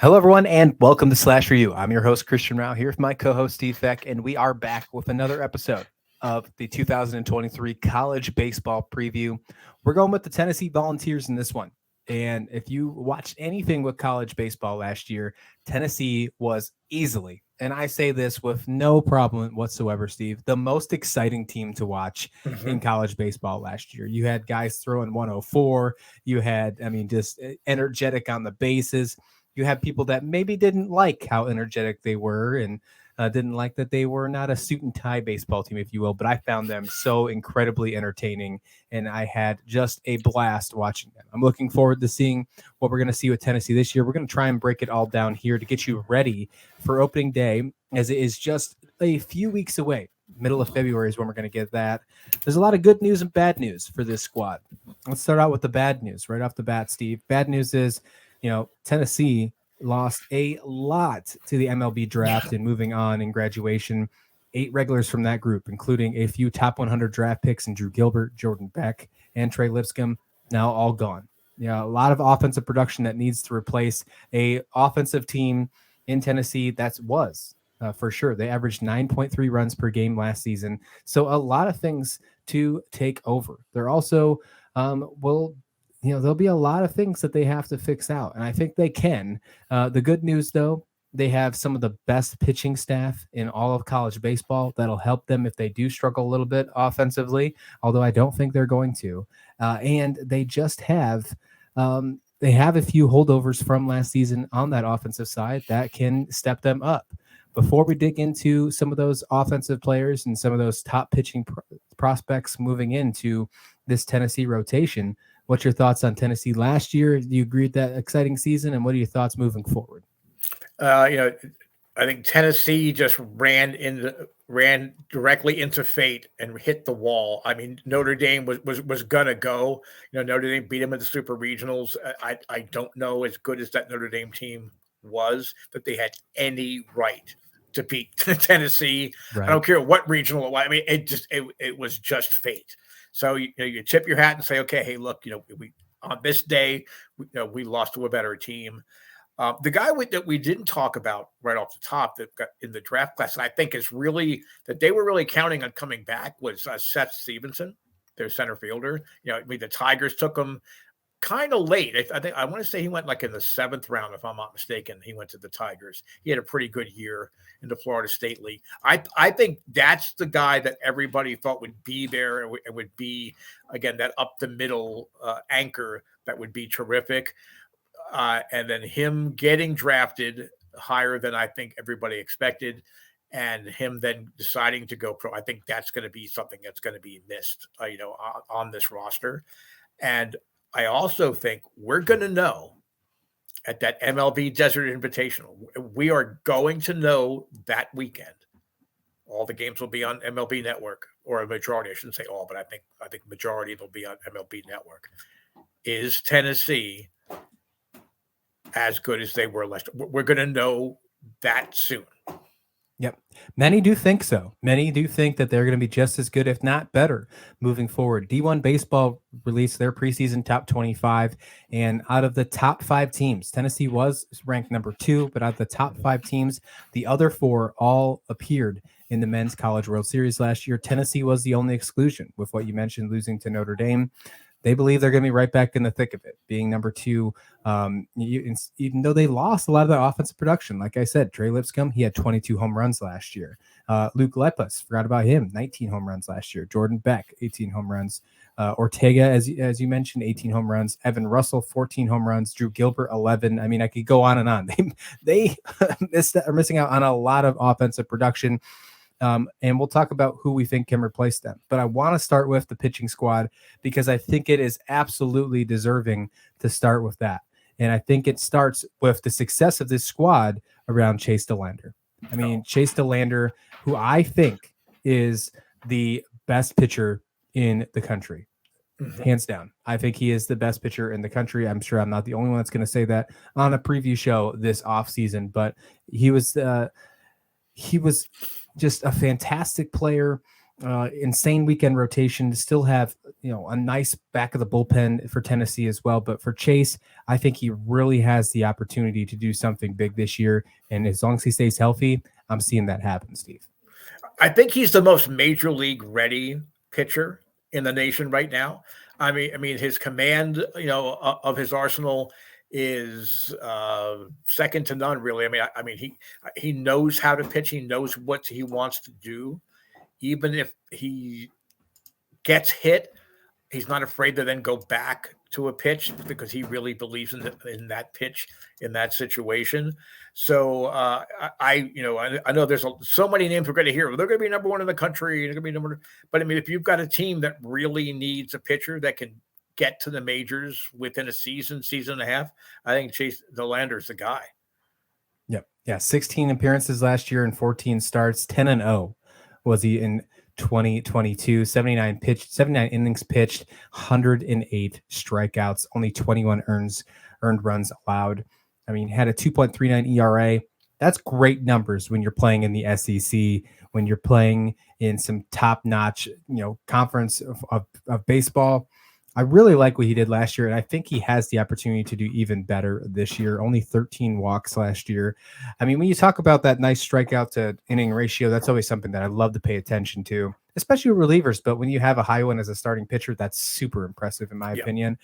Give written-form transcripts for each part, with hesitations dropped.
Hello, everyone, and welcome to Slash Review. I'm your host, Christian Rao, here with my co-host, Steve Feck, and we are back with another episode of the 2023 College Baseball Preview. We're going with the Tennessee Volunteers in this one. And if you watched anything with college baseball last year, Tennessee was easily, and I say this with no problem whatsoever, Steve, the most exciting team to watch in college baseball last year. You had guys throwing 104. You had, just energetic on the bases. You have people that maybe didn't like how energetic they were and didn't like that they were not a suit and tie baseball team, if you will. But I found them so incredibly entertaining, and I had just a blast watching them. I'm looking forward to seeing what we're going to see with Tennessee this year. We're going to try and break it all down here to get you ready for opening day, as it is just a few weeks away. Middle of February is when we're going to get that. There's a lot of good news and bad news for this squad. Let's start out with the bad news right off the bat, Steve. Bad news is, Tennessee lost a lot to the MLB draft and moving on in graduation. 8 regulars from that group, including a few top 100 draft picks in Drew Gilbert, Jordan Beck, and Trey Lipscomb, now all gone. A lot of offensive production that needs to replace a offensive team in Tennessee for sure. They averaged 9.3 runs per game last season. So a lot of things to take over. They're also there'll be a lot of things that they have to fix out, and I think they can. The good news, though, they have some of the best pitching staff in all of college baseball that'll help them if they do struggle a little bit offensively, although I don't think they're going to. And they just have they have a few holdovers from last season on that offensive side that can step them up. Before we dig into some of those offensive players and some of those top pitching prospects moving into this Tennessee rotation, what's your thoughts on Tennessee last year? Do you agree with that exciting season? And what are your thoughts moving forward? I think Tennessee just ran directly into fate and hit the wall. I mean, Notre Dame was gonna go. Notre Dame beat them at the Super Regionals. I don't know, as good as that Notre Dame team was, that they had any right to beat Tennessee. Right. I don't care what regional it was. I mean, it was just fate. So you tip your hat and say, okay, hey, look, we on this day, we lost to a better team. The guy that we didn't talk about right off the top that got in the draft class, and I think is really that they were really counting on coming back, was Seth Stevenson, their center fielder. The Tigers took him kind of late. I want to say he went like in the 7th round, if I'm not mistaken. He went to the Tigers. He had a pretty good year in the Florida State League. I think that's the guy that everybody thought would be there and would be, again, that up the middle anchor that would be terrific. And then him getting drafted higher than I think everybody expected, and him then deciding to go pro. I think that's going to be something that's going to be missed, on this roster. And I also think we're going to know at that MLB Desert Invitational, we are going to know that weekend. All the games will be on MLB Network, or a majority. I shouldn't say all, but I think majority will be on MLB Network. Is Tennessee as good as they were last year? We're going to know that soon. Yep. Many do think so. Many do think that they're going to be just as good, if not better, moving forward. D1 Baseball released their preseason top 25, and out of the top 5 teams, Tennessee was ranked number 2, but out of the top 5 teams, the other 4 all appeared in the Men's College World Series last year. Tennessee was the only exclusion, with what you mentioned, losing to Notre Dame. They believe they're going to be right back in the thick of it, being number 2. Even though they lost a lot of their offensive production, like I said, Trey Lipscomb, he had 22 home runs last year. Luke Lepas, forgot about him, 19 home runs last year. Jordan Beck, 18 home runs. Ortega, as you mentioned, 18 home runs. Evan Russell, 14 home runs. Drew Gilbert, 11. I mean, I could go on and on. They are missing out on a lot of offensive production. And we'll talk about who we think can replace them. But I want to start with the pitching squad because I think it is absolutely deserving to start with that. And I think it starts with the success of this squad around Chase DeLander. I mean, Chase DeLander, who I think is the best pitcher in the country. Hands down. I think he is the best pitcher in the country. I'm sure I'm not the only one that's going to say that on a preview show this offseason, but he was just a fantastic player. insane weekend rotation to still have, a nice back of the bullpen for Tennessee as well. But for Chase, I think he really has the opportunity to do something big this year. And as long as he stays healthy, I'm seeing that happen, Steve. I think he's the most major league ready pitcher in the nation right now. I mean, his command, of his arsenal is second to none, really. I mean, he knows how to pitch. He knows what he wants to do. Even if he gets hit, he's not afraid to then go back to a pitch because he really believes in that pitch in that situation. So I know there's so many names we're going to hear. They're going to be number one in the country. They're going to be number. But I mean, if you've got a team that really needs a pitcher that can get to the majors within a season and a half, I think Chase Dollander is the guy. Yep. Yeah. 16 appearances last year and 14 starts. 10-0 was he in 2022, 79 innings pitched, 108 strikeouts, only 21 earned runs allowed. I mean, had a 2.39 ERA. That's great numbers when you're playing in the SEC, when you're playing in some top-notch, conference of baseball. I really like what he did last year, and I think he has the opportunity to do even better this year. Only 13 walks last year. I mean, when you talk about that nice strikeout to inning ratio, that's always something that I love to pay attention to, especially with relievers. But when you have a high one as a starting pitcher, that's super impressive in my opinion.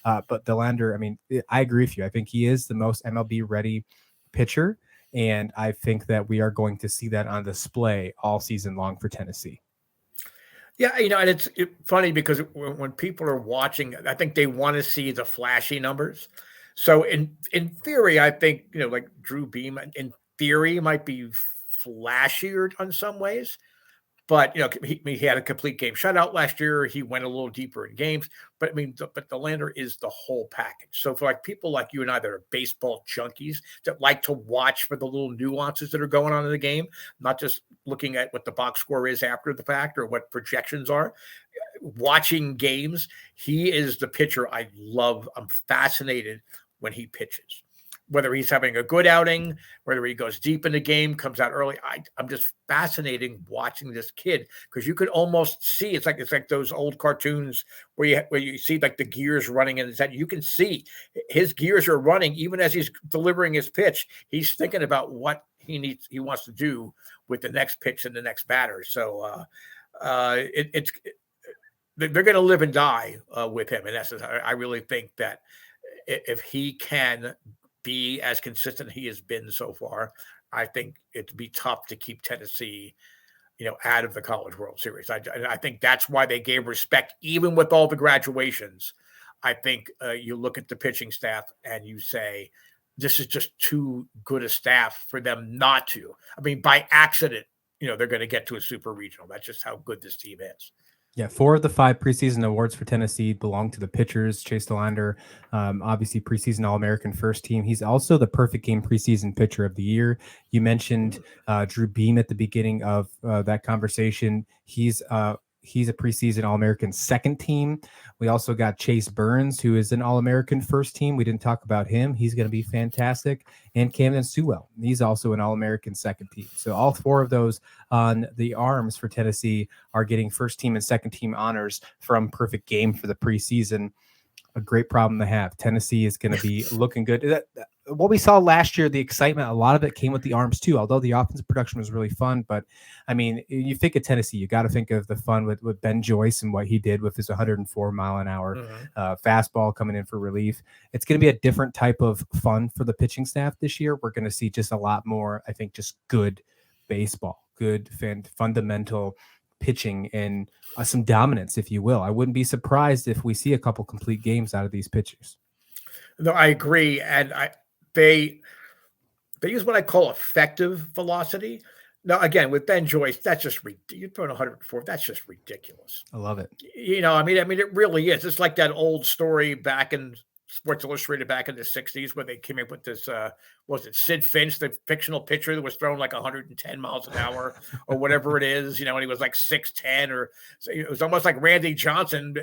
But Dollander, I mean, I agree with you. I think he is the most MLB-ready pitcher, and I think that we are going to see that on display all season long for Tennessee. Yeah, and it's funny because when people are watching, I think they want to see the flashy numbers. So in theory, I think, like Drew Beam, in theory, might be flashier in some ways. But, he had a complete game shutout last year. He went a little deeper in games. But, I mean, but Dollander is the whole package. So for people like you and I that are baseball junkies that like to watch for the little nuances that are going on in the game, not just looking at what the box score is after the fact or what projections are, watching games, he is the pitcher I love. I'm fascinated when he pitches. Whether he's having a good outing, whether he goes deep in the game, comes out early, I'm just fascinated watching this kid because you could almost see it's like those old cartoons where you see like the gears running in his head. You can see his gears are running even as he's delivering his pitch. He's thinking about what he wants to do with the next pitch and the next batter. So they're going to live and die with him. In essence, I really think that if he can be as consistent he has been so far, I think it'd be tough to keep Tennessee, out of the College World Series. I think that's why they gave respect, even with all the graduations. I think you look at the pitching staff and you say, this is just too good a staff for them not to. I mean, by accident, they're going to get to a super regional. That's just how good this team is. Yeah, 4 of the 5 preseason awards for Tennessee belong to the pitchers. Chase Dollander, obviously preseason All-American first team. He's also the perfect game preseason pitcher of the year. You mentioned Drew Beam at the beginning of that conversation. He's a preseason All-American second team. We also got Chase Burns, who is an All-American first team. We didn't talk about him. He's going to be fantastic. And Camden Sewell, he's also an All-American second team. So all 4 of those on the arms for Tennessee are getting first team and second team honors from perfect game for the preseason. A great problem to have. Tennessee is going to be looking good. What we saw last year, the excitement, a lot of it came with the arms too, although the offensive production was really fun. But I mean, you think of Tennessee, you got to think of the fun with Ben Joyce and what he did with his 104 mile an hour fastball coming in for relief. It's going to be a different type of fun for the pitching staff this year. We're going to see just a lot more, I think, just good baseball, good fundamental pitching and some dominance, if you will. I wouldn't be surprised if we see a couple complete games out of these pitchers. No, I agree. And they use what I call effective velocity. Now, again, with Ben Joyce, that's just you're throwing 104. That's just ridiculous. I love it. I mean, it really is. It's like that old story back in Sports Illustrated back in the 60s when they came up with this, was it Sid Finch, the fictional pitcher that was throwing like 110 miles an hour or whatever it is, and he was like 6'10", or so it was almost like Randy Johnson,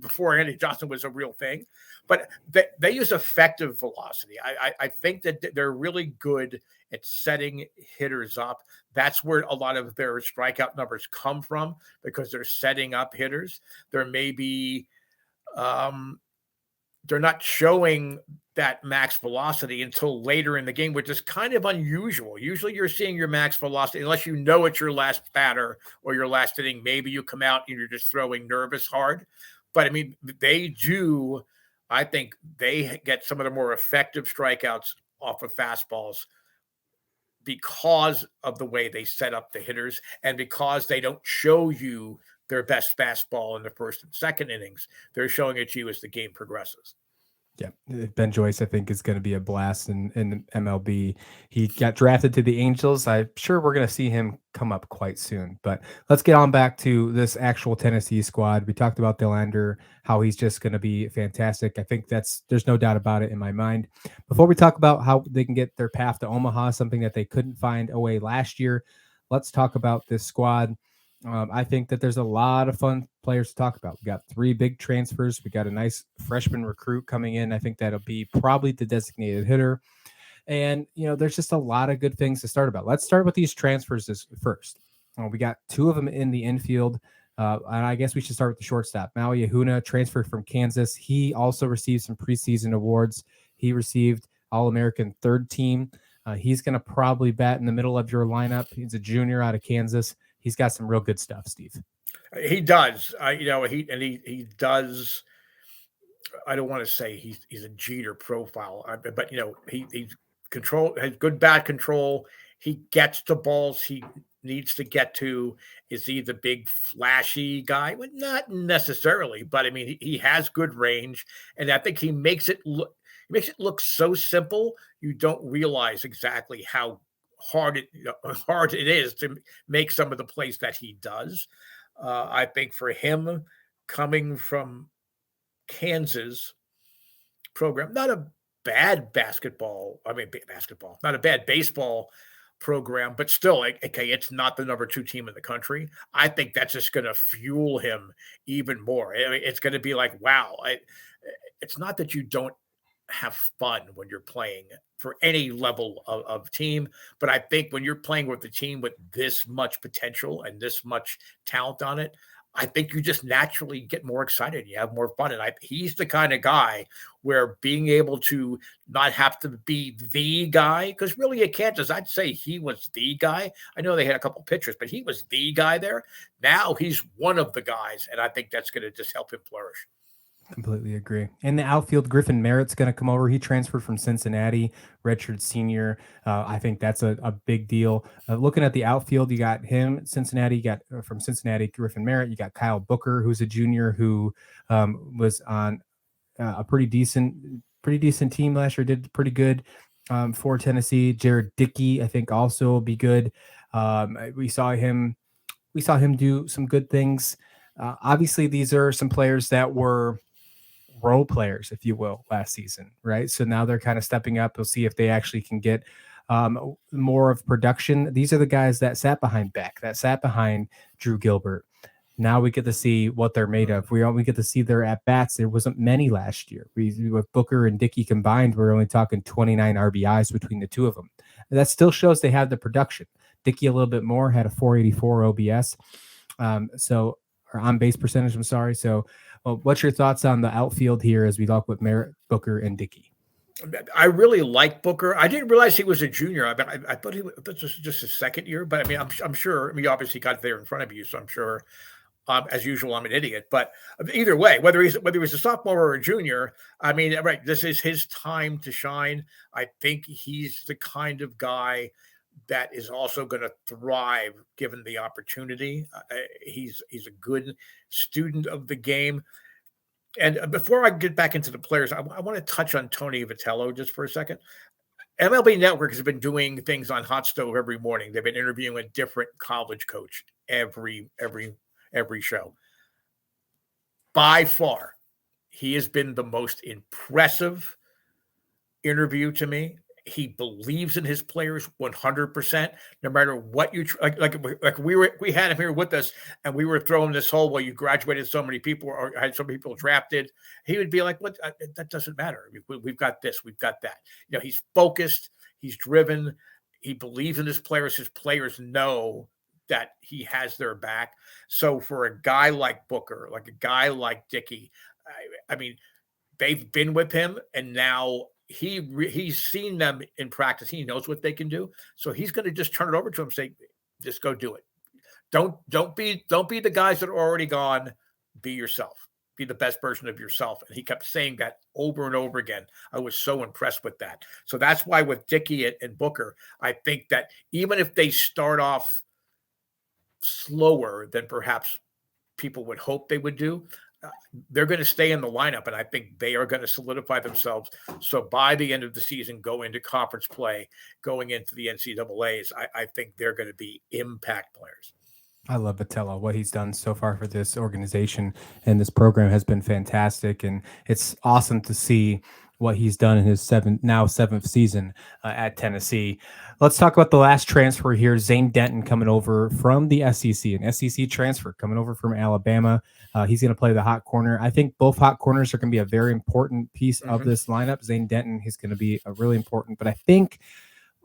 before Randy Johnson was a real thing. But they use effective velocity. I think that they're really good at setting hitters up. That's where a lot of their strikeout numbers come from, because they're setting up hitters. There may be, they're not showing that max velocity until later in the game, which is kind of unusual. Usually you're seeing your max velocity, unless it's your last batter or your last inning. Maybe you come out and you're just throwing nervous hard. But I mean, they do, I think they get some of the more effective strikeouts off of fastballs because of the way they set up the hitters, and because they don't show you their best fastball in the first and second innings. They're showing it to you as the game progresses. Yeah, Ben Joyce, I think, is going to be a blast in MLB. He got drafted to the Angels. I'm sure we're going to see him come up quite soon. But let's get on back to this actual Tennessee squad. We talked about Delander, how he's just going to be fantastic. I think there's no doubt about it in my mind. Before we talk about how they can get their path to Omaha, something that they couldn't find a way last year, let's talk about this squad. I think that there's a lot of fun players to talk about. We got 3 big transfers. We got a nice freshman recruit coming in. I think that'll be probably the designated hitter. And, there's just a lot of good things to start about. Let's start with these transfers first. We got 2 of them in the infield. And I guess we should start with the shortstop. Maui Ahuna transferred from Kansas. He also received some preseason awards. He received All-American third team. He's going to probably bat in the middle of your lineup. He's a junior out of Kansas. He's got some real good stuff, Steve. He does. He does. I don't want to say he's a Jeter profile, but he's has good bat control. He gets the balls he needs to get to. Is he the big flashy guy? Well, not necessarily, but I mean he has good range, and I think he makes it look so simple. You don't realize exactly how hard it is to make some of the plays that he does. I think for him, coming from Kansas program, not a bad not a bad baseball program, but still, okay, it's not the number 2 team in the country. I think that's just going to fuel him even more. I mean, it's going to be like, wow, it's not that you don't have fun when you're playing for any level of team, but I think when you're playing with a team with this much potential and this much talent on it, I think you just naturally get more excited. You have more fun. And he's the kind of guy where being able to not have to be the guy, because really at Kansas, I'd say he was the guy. I know they had a couple pitchers, but he was the guy there. Now he's one of the guys, and I think that's going to just help him flourish. Completely agree. In the outfield, Griffin Merritt's going to come over. He transferred from Cincinnati, redshirt senior. I think that's a big deal. Looking at the outfield, you got him, Cincinnati. You got from Cincinnati, Griffin Merritt. You got Kyle Booker, who's a junior who was on a pretty decent team last year. Did pretty good for Tennessee. Jared Dickey, I think, also will be good. We saw him do some good things. Obviously, these are some players that were role players, if you will, last season, right? So now they're kind of stepping up. We'll see if they actually can get more of production. These are the guys that sat behind Beck, that sat behind Drew Gilbert. Now we get to see what they're made of. We get to see their at-bats. There wasn't many last year. With Booker and Dickey combined, we're only talking 29 RBIs between the 2 of them. And that still shows they have the production. Dickey a little bit more, had a 484 OBS. Or on base percentage, I'm sorry. So what's your thoughts on the outfield here as we talk with Merritt, Booker, and Dickey? I really like Booker. I didn't realize he was a junior. I thought this was just his second year, but I mean, I'm sure. I mean, obviously got there in front of you, so I'm sure. As usual, I'm an idiot. But either way, whether he was a sophomore or a junior, I mean, right, this is his time to shine. I think he's the kind of guy that is also going to thrive given the opportunity. He's a good student of the game. And before I get back into the players, I want to touch on Tony Vitello just for a second. MLB Network has been doing things on Hot Stove every morning. They've been interviewing a different college coach every show. By far, he has been the most impressive interview to me. He believes in his players 100%, no matter what you like. We had him here with us, and we were throwing this whole, well, you graduated so many people or had so many people drafted. He would be like, what? That doesn't matter. We've got this, we've got that. He's focused, he's driven, he believes in his players. His players know that he has their back. So for a guy like Booker, like a guy like Dickey, I mean, they've been with him, and now he's seen them in practice. He knows what they can do, so he's going to just turn it over to him. Say, just go do it. Don't be the guys that are already gone. Be yourself. Be the best version of yourself. And he kept saying that over and over again. I was so impressed with that. So that's why with Dickey and Booker, I think that even if they start off slower than perhaps people would hope they would do, they're going to stay in the lineup, and I think they are going to solidify themselves. So by the end of the season, go into conference play, going into the NCAAs, I think they're going to be impact players. I love Vitello. What he's done so far for this organization and this program has been fantastic, and it's awesome to see what he's done in his seventh season at Tennessee. Let's talk about the last transfer here. Zane Denton coming over from the SEC, an SEC transfer coming over from Alabama. He's going to play the hot corner. I think both hot corners are going to be a very important piece of this lineup. Zane Denton, he's going to be a really important, but I think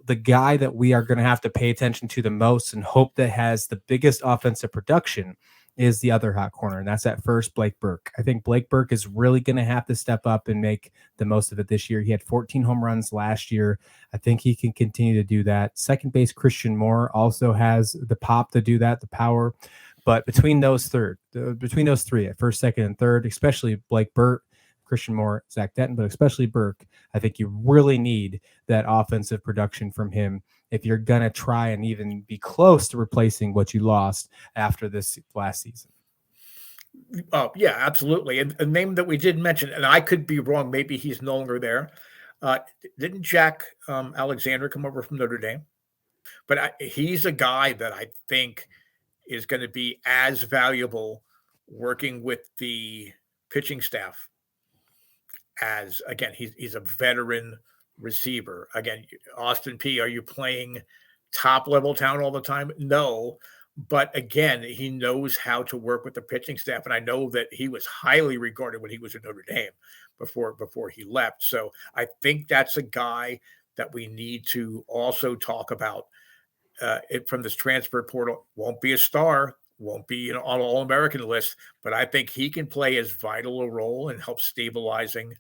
the guy that we are going to have to pay attention to the most and hope that has the biggest offensive production is the other hot corner, and that's at first Blake Burke. I think Blake Burke is really going to have to step up and make the most of it this year. He had 14 home runs last year. I think he can continue to do that. Second base Christian Moore also has the pop to do that, the power. But between those three, at first, second, and third, especially Blake Burke, Christian Moore, Zach Denton, but especially Burke, I think you really need that offensive production from him if you're going to try and even be close to replacing what you lost after this last season. Oh, yeah, absolutely. And a name that we did mention, and I could be wrong, maybe he's no longer there. Didn't Jack Alexander come over from Notre Dame? But he's a guy that I think is going to be as valuable working with the pitching staff as, again, he's a veteran receiver. Again, Austin P, are you playing top level talent all the time? No. But again, he knows how to work with the pitching staff. And I know that he was highly regarded when he was at Notre Dame before he left. So I think that's a guy that we need to also talk about from this transfer portal. Won't be a star, won't be on an All-American list, but I think he can play as vital a role in help stabilizing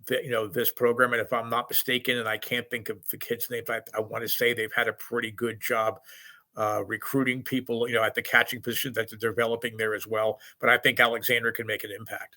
this program. And if I'm not mistaken, and I can't think of the kids' names, I want to say they've had a pretty good job recruiting people, at the catching position that they're developing there as well. But I think Alexander can make an impact.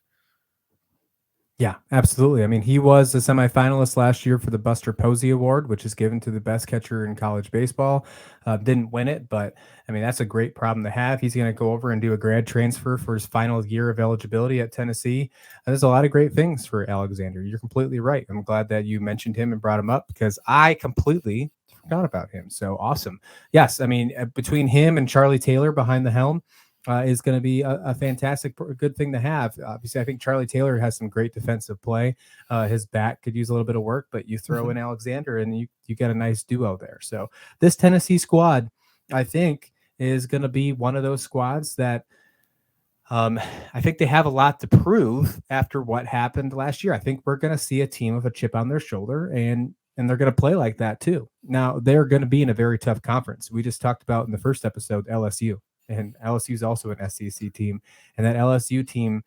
Yeah, absolutely. I mean, he was a semifinalist last year for the Buster Posey Award, which is given to the best catcher in college baseball. Didn't win it, but I mean, that's a great problem to have. He's going to go over and do a grad transfer for his final year of eligibility at Tennessee. There's a lot of great things for Alexander. You're completely right. I'm glad that you mentioned him and brought him up because I completely forgot about him. So awesome. Yes, I mean, between him and Charlie Taylor behind the helm, is going to be a fantastic, good thing to have. Obviously, I think Charlie Taylor has some great defensive play. His bat could use a little bit of work, but you throw in Alexander and you get a nice duo there. So this Tennessee squad, I think, is going to be one of those squads that I think they have a lot to prove after what happened last year. I think we're going to see a team with a chip on their shoulder, and they're going to play like that too. Now, they're going to be in a very tough conference. We just talked about in the first episode, LSU. And LSU is also an SEC team, and that LSU team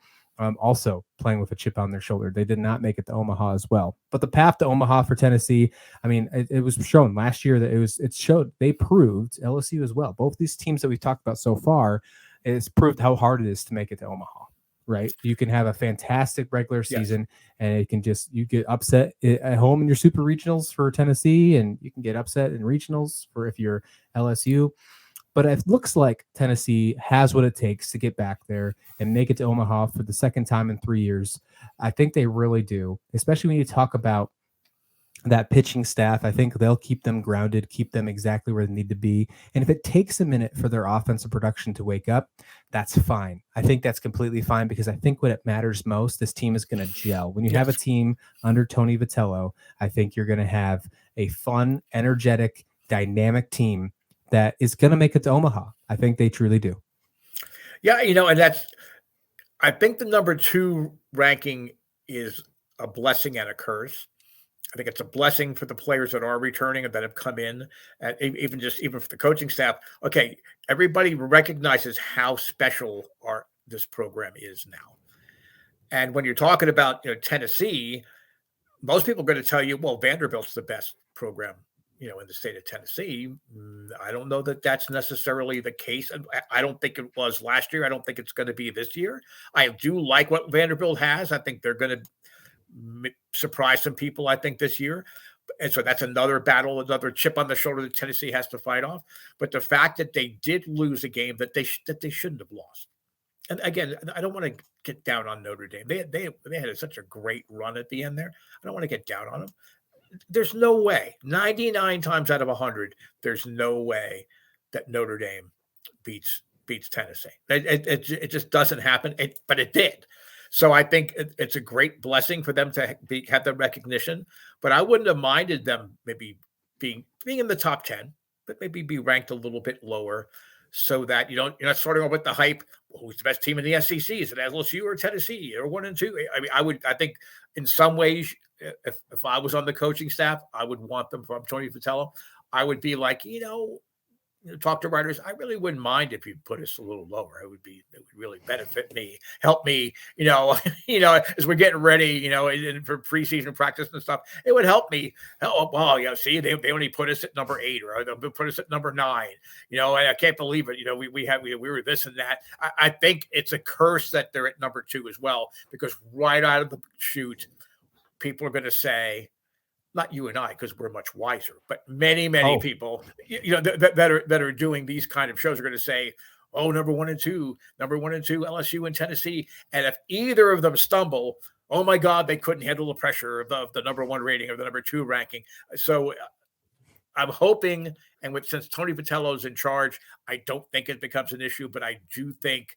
also playing with a chip on their shoulder. They did not make it to Omaha as well. But the path to Omaha for Tennessee, I mean, it was shown last year that they proved LSU as well. Both these teams that we've talked about so far, it's proved how hard it is to make it to Omaha. Right, you can have a fantastic regular season, and you get upset at home in your super regionals for Tennessee, and you can get upset in regionals for if you're LSU. But it looks like Tennessee has what it takes to get back there and make it to Omaha for the second time in 3 years. I think they really do, especially when you talk about that pitching staff, I think they'll keep them grounded, keep them exactly where they need to be. And if it takes a minute for their offensive production to wake up, that's fine. I think that's completely fine, because I think what it matters most, this team is going to gel. When you have a team under Tony Vitello, I think you're going to have a fun, energetic, dynamic team that is going to make it to Omaha. I think they truly do. Yeah, and I think the number 2 ranking is a blessing and a curse. I think it's a blessing for the players that are returning and that have come in, and even for the coaching staff. Okay, everybody recognizes how special this program is now. And when you're talking about Tennessee, most people are going to tell you, well, Vanderbilt's the best program in the state of Tennessee. I don't know that that's necessarily the case. I don't think it was last year. I don't think it's going to be this year. I do like what Vanderbilt has. I think they're going to surprise some people, I think, this year. And so that's another battle, another chip on the shoulder that Tennessee has to fight off. But the fact that they did lose a game that they shouldn't have lost. And again, I don't want to get down on Notre Dame. They had such a great run at the end there. I don't want to get down on them. There's no way, 99 times out of 100, there's no way that Notre Dame beats Tennessee. It just doesn't happen. But it did. So I think it's a great blessing for them to have the recognition. But I wouldn't have minded them maybe being in the top 10, but maybe be ranked a little bit lower, so that you're not starting off with the hype. Well, who's the best team in the SEC? Is it LSU or Tennessee or 1 and 2? I mean, I think in some ways, if I was on the coaching staff, I would want them from Tony Vitello. I would be like, talk to writers. I really wouldn't mind if you put us a little lower. It would really benefit me, help me, as we're getting ready, for preseason practice and stuff. It would help me. Oh, well, see, they only put us at number 8, or they'll put us at number 9. And I can't believe it. We were this and that. I think it's a curse that they're at number 2 as well, because right out of the chute, people are going to say, not you and I, because we're much wiser, but many people, that are doing these kind of shows are going to say, oh, number 1 and 2, LSU and Tennessee. And if either of them stumble, oh my God, they couldn't handle the pressure of the number 1 rating or the number 2 ranking. So I'm hoping, and since Tony Vitello is in charge, I don't think it becomes an issue, but I do think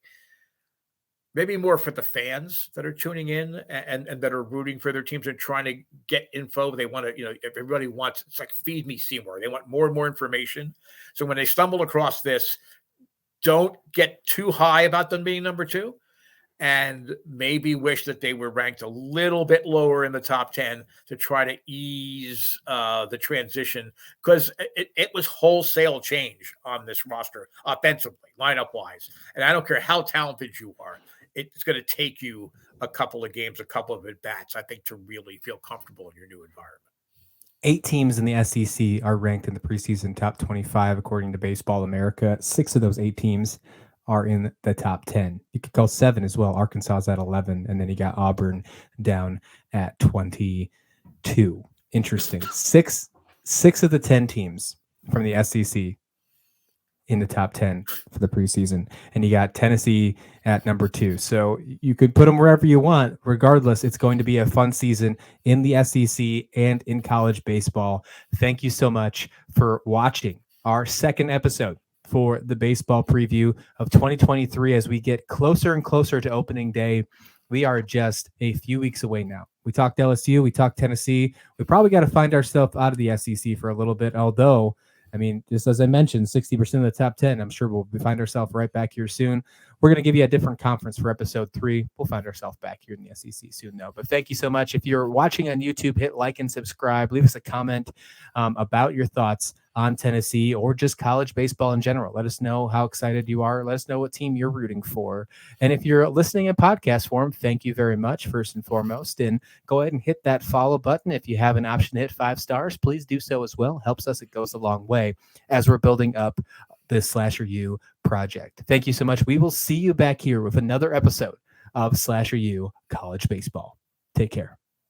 maybe more for the fans that are tuning in and that are rooting for their teams and trying to get info. They want to, everybody wants, it's like feed me Seymour. They want more and more information. So when they stumble across this, don't get too high about them being number 2, and maybe wish that they were ranked a little bit lower in the top 10 to try to ease the transition, because it was wholesale change on this roster offensively, lineup wise. And I don't care how talented you are. It's going to take you a couple of games, a couple of at-bats, I think, to really feel comfortable in your new environment. 8 teams in the SEC are ranked in the preseason top 25, according to Baseball America. 6 of those 8 teams are in the top 10. You could go 7 as well. Arkansas is at 11, and then you got Auburn down at 22. Interesting. Six of the 10 teams from the SEC in the top 10 for the preseason, and you got Tennessee at number 2. So you could put them wherever you want. Regardless, it's going to be a fun season in the SEC and in college baseball. Thank you so much for watching our second episode for the baseball preview of 2023. As we get closer and closer to opening day, we are just a few weeks away now. We talked LSU, we talked Tennessee. We probably got to find ourselves out of the SEC for a little bit, although, I mean, just as I mentioned, 60% of the top 10, I'm sure we'll find ourselves right back here soon. We're going to give you a different conference for episode 3. We'll find ourselves back here in the SEC soon, though. But thank you so much. If you're watching on YouTube, hit like and subscribe. Leave us a comment about your thoughts on Tennessee or just college baseball in general. Let us know how excited you are. Let us know what team you're rooting for. And if you're listening in podcast form, thank you very much, first and foremost. And go ahead and hit that follow button. If you have an option to hit 5 stars, please do so as well. Helps us. It goes a long way as we're building up this Slasher U project. Thank you so much. We will see you back here with another episode of Slasher U College Baseball. Take care.